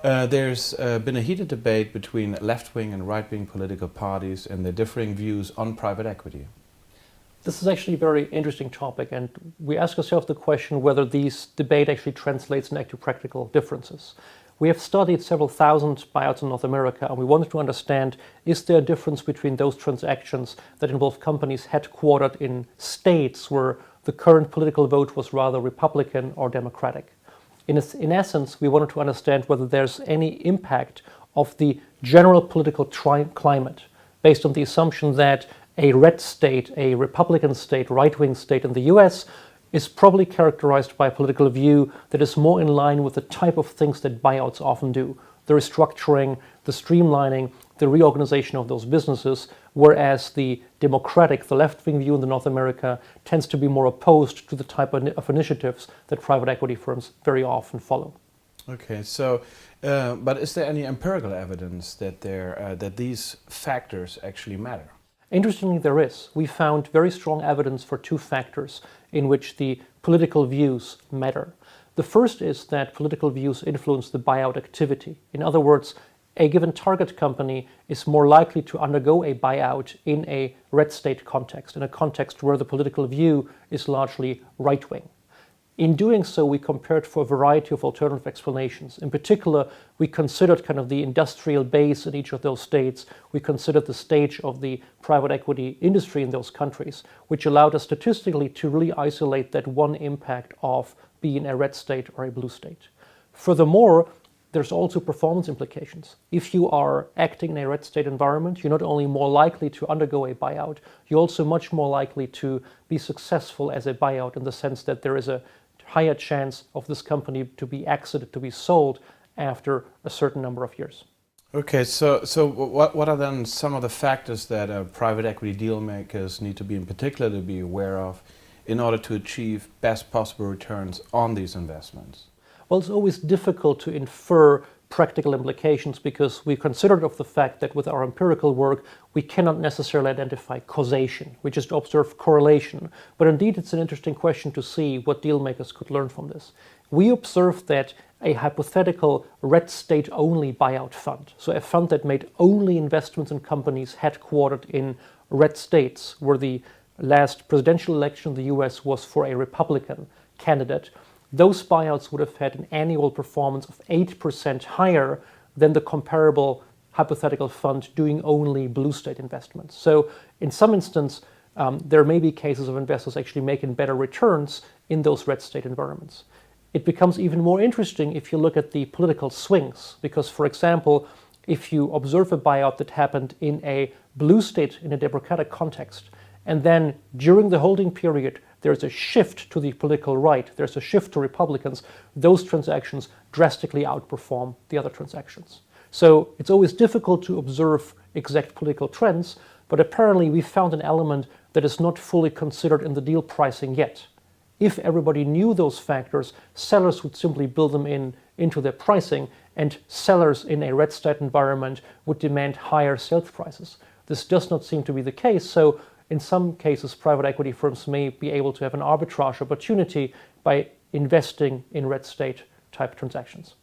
There's been a heated debate between left-wing and right-wing political parties and their differing views on private equity. This is actually a very interesting topic, and we ask ourselves the question whether this debate actually translates into practical differences. We have studied several thousand buyouts in North America, and we wanted to understand, is there a difference between those transactions that involve companies headquartered in states where the current political vote was rather Republican or Democratic? In essence, we wanted to understand whether there's any impact of the general political climate based on the assumption that a red state, a Republican state, right-wing state in the US is probably characterized by a political view that is more in line with the type of things that buyouts often do. The restructuring, the streamlining, the reorganization of those businesses, whereas the democratic, the left-wing view in North America tends to be more opposed to the type of initiatives that private equity firms very often follow. Okay, so, but is there any empirical evidence that that these factors actually matter? Interestingly, there is. We found very strong evidence for two factors in which the political views matter. The first is that political views influence the buyout activity. In other words, a given target company is more likely to undergo a buyout in a red state context, in a context where the political view is largely right-wing. In doing so, we compared for a variety of alternative explanations. In particular, we considered kind of the industrial base in each of those states. We considered the stage of the private equity industry in those countries, which allowed us statistically to really isolate that one impact of being a red state or a blue state. Furthermore, there's also performance implications. If you are acting in a red state environment, you're not only more likely to undergo a buyout, you're also much more likely to be successful as a buyout in the sense that there is a higher chance of this company to be exited, to be sold after a certain number of years. Okay, so what are then some of the factors that private equity deal makers need to be in particular to be aware of in order to achieve best possible returns on these investments? Well, it's always difficult to infer practical implications because we considered of the fact that with our empirical work we cannot necessarily identify causation. We just observe correlation. But indeed it's an interesting question to see what deal makers could learn from this. We observed that a hypothetical red state only buyout fund, so a fund that made only investments in companies headquartered in red states where the last presidential election in the US was for a Republican candidate, those buyouts would have had an annual performance of 8% higher than the comparable hypothetical fund doing only blue state investments. So in some instance, there may be cases of investors actually making better returns in those red state environments. It becomes even more interesting if you look at the political swings, because, for example, if you observe a buyout that happened in a blue state in a democratic context, and then during the holding period, there's a shift to the political right, there's a shift to Republicans, those transactions drastically outperform the other transactions. So it's always difficult to observe exact political trends, but apparently we found an element that is not fully considered in the deal pricing yet. If everybody knew those factors, sellers would simply build them into their pricing, and sellers in a red state environment would demand higher sales prices. This does not seem to be the case, so in some cases, private equity firms may be able to have an arbitrage opportunity by investing in red state type transactions.